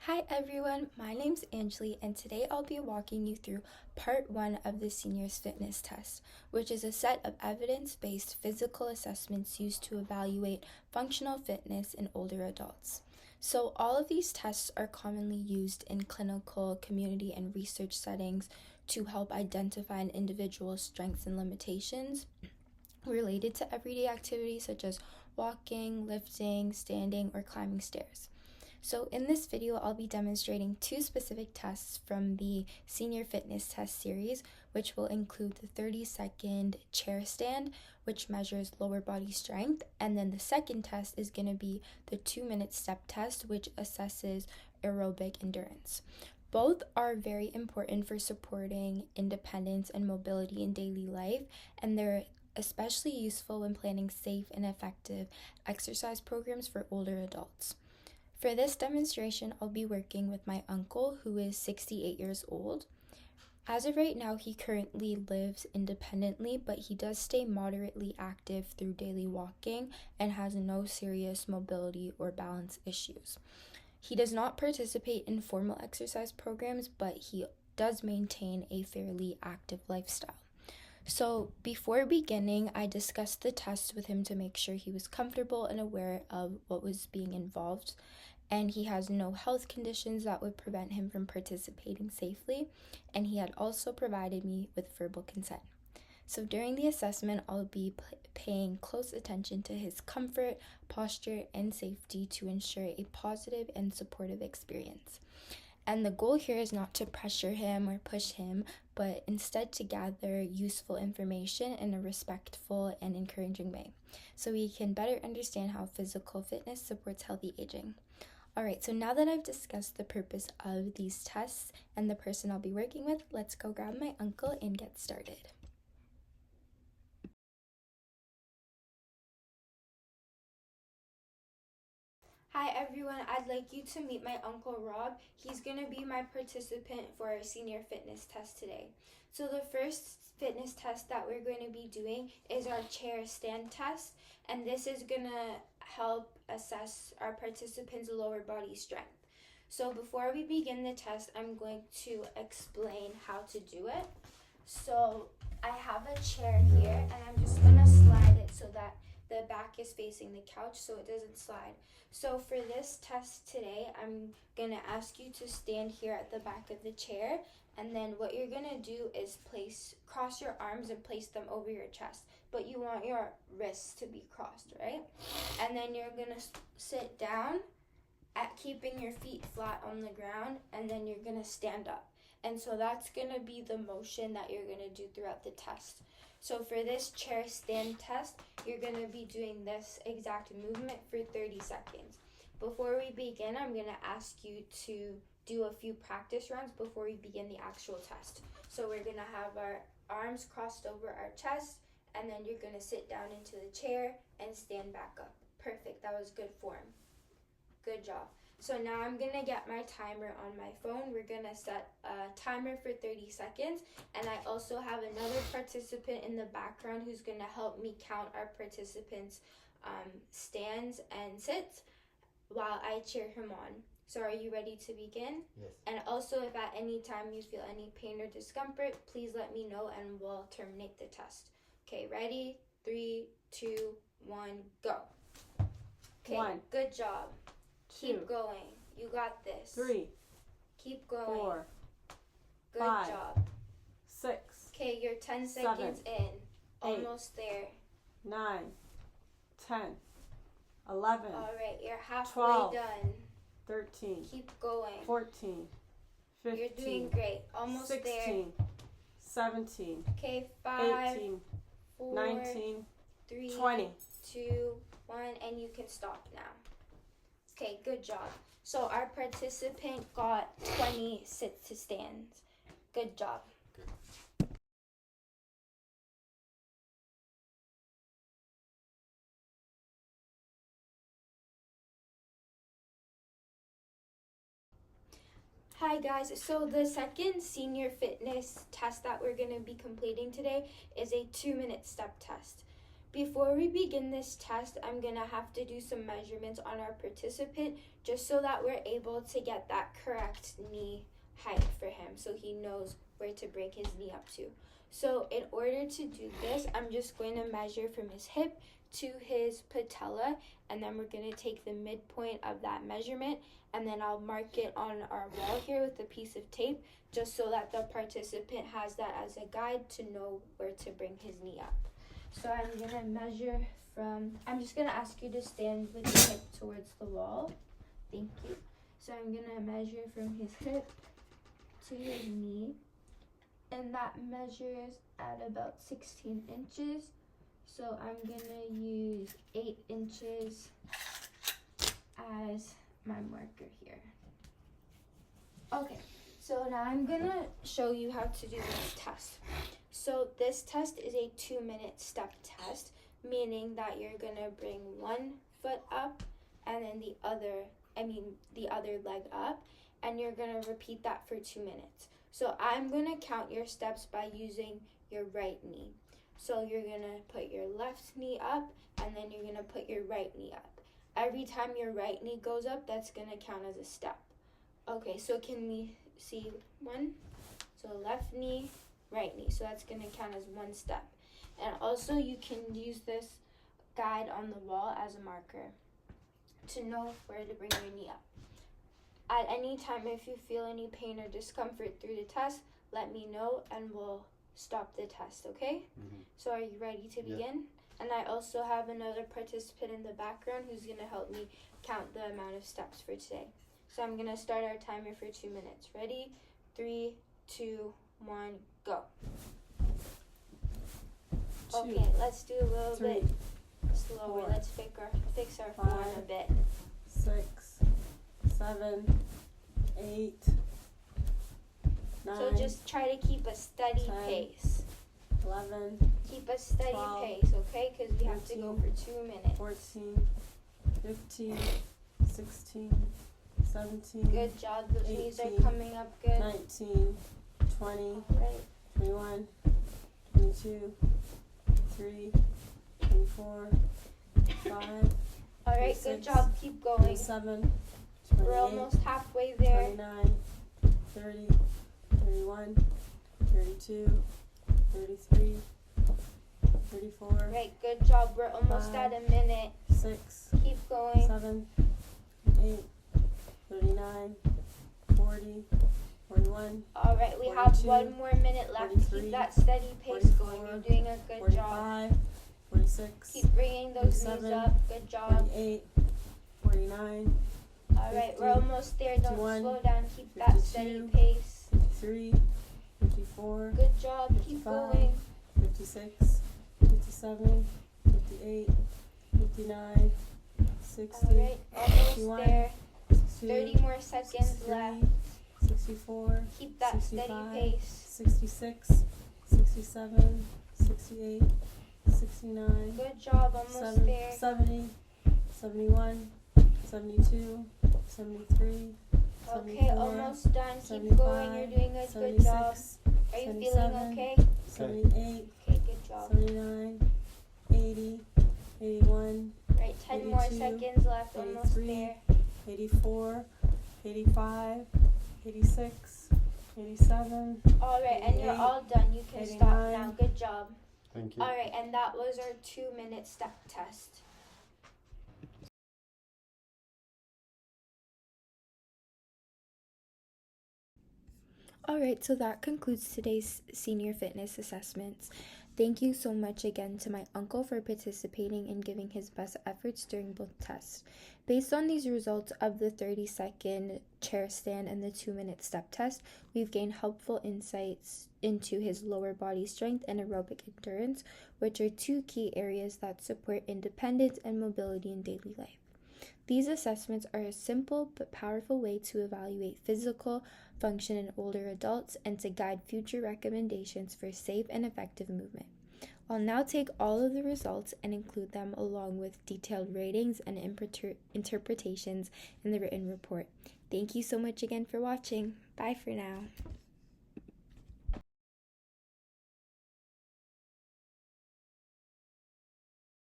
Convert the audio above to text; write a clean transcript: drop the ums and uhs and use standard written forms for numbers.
Hi everyone, my name's Angeli and today I'll be walking you through part 1 of the Seniors Fitness Test, which is a set of evidence-based physical assessments used to evaluate functional fitness in older adults. So all of these tests are commonly used in clinical, community, and research settings to help identify an individual's strengths and limitations related to everyday activities such as walking, lifting, standing, or climbing stairs. So in this video, I'll be demonstrating 2 specific tests from the Senior Fitness Test series, which will include the 30-second chair stand, which measures lower body strength, and then the second test is going to be the 2-minute step test, which assesses aerobic endurance. Both are very important for supporting independence and mobility in daily life, and they're especially useful when planning safe and effective exercise programs for older adults. For this demonstration, I'll be working with my uncle, who is 68 years old. As of right now, he currently lives independently, but he does stay moderately active through daily walking and has no serious mobility or balance issues. He does not participate in formal exercise programs, but he does maintain a fairly active lifestyle. So before beginning, I discussed the test with him to make sure he was comfortable and aware of what was being involved, and he has no health conditions that would prevent him from participating safely, and he had also provided me with verbal consent. So during the assessment, I'll be paying close attention to his comfort, posture, and safety to ensure a positive and supportive experience. And the goal here is not to pressure him or push him, but instead to gather useful information in a respectful and encouraging way, so we can better understand how physical fitness supports healthy aging. Alright, so now that I've discussed the purpose of these tests and the person I'll be working with, let's go grab my uncle and get started. Hi everyone, I'd like you to meet my Uncle Rob. He's going to be my participant for our senior fitness test today. So the first fitness test that we're going to be doing is our chair stand test, and this is going to help assess our participants' lower body strength. So before we begin the test, I'm going to explain how to do it. So I have a chair here, and I'm just going to slide it so that the back is facing the couch so it doesn't slide. So for this test today, I'm going to ask you to stand here at the back of the chair, and then what you're going to do is cross your arms and place them over your chest, but you want your wrists to be crossed, right? And then you're going to sit down at keeping your feet flat on the ground, and then you're going to stand up. And so that's going to be the motion that you're going to do throughout the test. So for this chair stand test, you're going to be doing this exact movement for 30 seconds. Before we begin, I'm going to ask you to do a few practice rounds before we begin the actual test. So we're going to have our arms crossed over our chest, and then you're going to sit down into the chair and stand back up. Perfect, that was good form. Good job. So now I'm going to get my timer on my phone. We're going to set a timer for 30 seconds. And I also have another participant in the background who's going to help me count our participants' stands and sits while I cheer him on. So are you ready to begin? Yes. And also, if at any time you feel any pain or discomfort, please let me know and we'll terminate the test. Okay, ready? 3, 2, 1, go. Okay, 1, good job. 2, Keep going. You got this. 3, Keep going. 4, Good 5, job. 6, Okay, you're 10 7, seconds in. Almost there. 9, 10, 11, All right, you're halfway 12, done. 13, Keep going. 14, 15, You're doing great. Almost 16, there. 17, Okay, 5, 18, 4, 19, 3, 20. 2, 1, and you can stop now. Okay, good job. So our participant got 20 sits to stands. Good job. Good. Hi guys, so the second senior fitness test that we're going to be completing today is a 2-minute step test. Before we begin this test, I'm going to have to do some measurements on our participant just so that we're able to get that correct knee height for him so he knows where to bring his knee up to. So in order to do this, I'm just going to measure from his hip to his patella, and then we're going to take the midpoint of that measurement, and then I'll mark it on our wall here with a piece of tape just so that the participant has that as a guide to know where to bring his knee up. So I'm going to measure I'm just going to ask you to stand with your hip towards the wall. Thank you. So I'm going to measure from his hip to his knee, and that measures at about 16 inches. So I'm going to use 8 inches as my marker here. Okay, so now I'm going to show you how to do this test. So this test is a 2-minute step test, meaning that you're going to bring one foot up and then the other leg up, and you're going to repeat that for 2 minutes. So I'm going to count your steps by using your right knee. So you're going to put your left knee up, and then you're going to put your right knee up. Every time your right knee goes up, that's going to count as a step. Okay, so can we see one? So left knee, right knee. So that's going to count as one step. And also you can use this guide on the wall as a marker to know where to bring your knee up. At any time, if you feel any pain or discomfort through the test, let me know and we'll stop the test, okay? Mm-hmm. So are you ready to begin? And I also have another participant in the background who's going to help me count the amount of steps for today. So I'm going to start our timer for 2 minutes. Ready? 3, 2, 1, go. Okay, let's do a little bit slower. 4, Let's fix our 5, form a bit. 6, 7, 8, 9, So just try to keep a steady 10, pace. 11, Keep a steady 12, pace, okay? Because we have to go for 2 minutes. 14, 15, 16, 17, Good job. Those knees are 18, coming up good. 19, 20, All right. 21, 22, 23, 24, 25, All right. Good 26, job. Keep going. 27, We're 28, almost halfway there. 29, 30, 31, 32, 33, 34, Right. Good job. We're almost 5, at a minute. 6, Keep going. 7, 8, 39, 40, 41, All right. We have 42, 1 more minute left. 43, Keep that steady pace going. 44, You're doing a good job. 45, 46, Keep bringing those knees 47, up. Good job. 48, 49, All right. 50, We're almost there. Don't 51, slow down. Keep that steady 52, pace. 53, 54, Good job. Keep 55, going. 56, 57, 58, 59, 60, All right. Almost 61, there. 62, 30 more seconds 63, left. 64, Keep that steady 65, pace. 66, 67, 68, 69, Good job. Almost there. 70, 71, 72, 73, Okay, 74, almost done. Keep 75, going. You're doing a good job. 76, Are you feeling 77, okay? 78, Okay, good job. 79, 80, 81, Right, 10 more 82, seconds left. Almost 83, there. 84, 85, 86, 87, All right, and you're 88, all done. You can stop 89. now. Good job. Thank you. All right, and that was our 2-minute step test. All right, so that concludes today's senior fitness assessments. Thank you so much again to my uncle for participating and giving his best efforts during both tests. Based on these results of the 30-second chair stand and the 2-minute step test, we've gained helpful insights into his lower body strength and aerobic endurance, which are 2 key areas that support independence and mobility in daily life. These assessments are a simple but powerful way to evaluate physical function in older adults and to guide future recommendations for safe and effective movement. I'll now take all of the results and include them along with detailed ratings and interpretations in the written report. Thank you so much again for watching. Bye for now.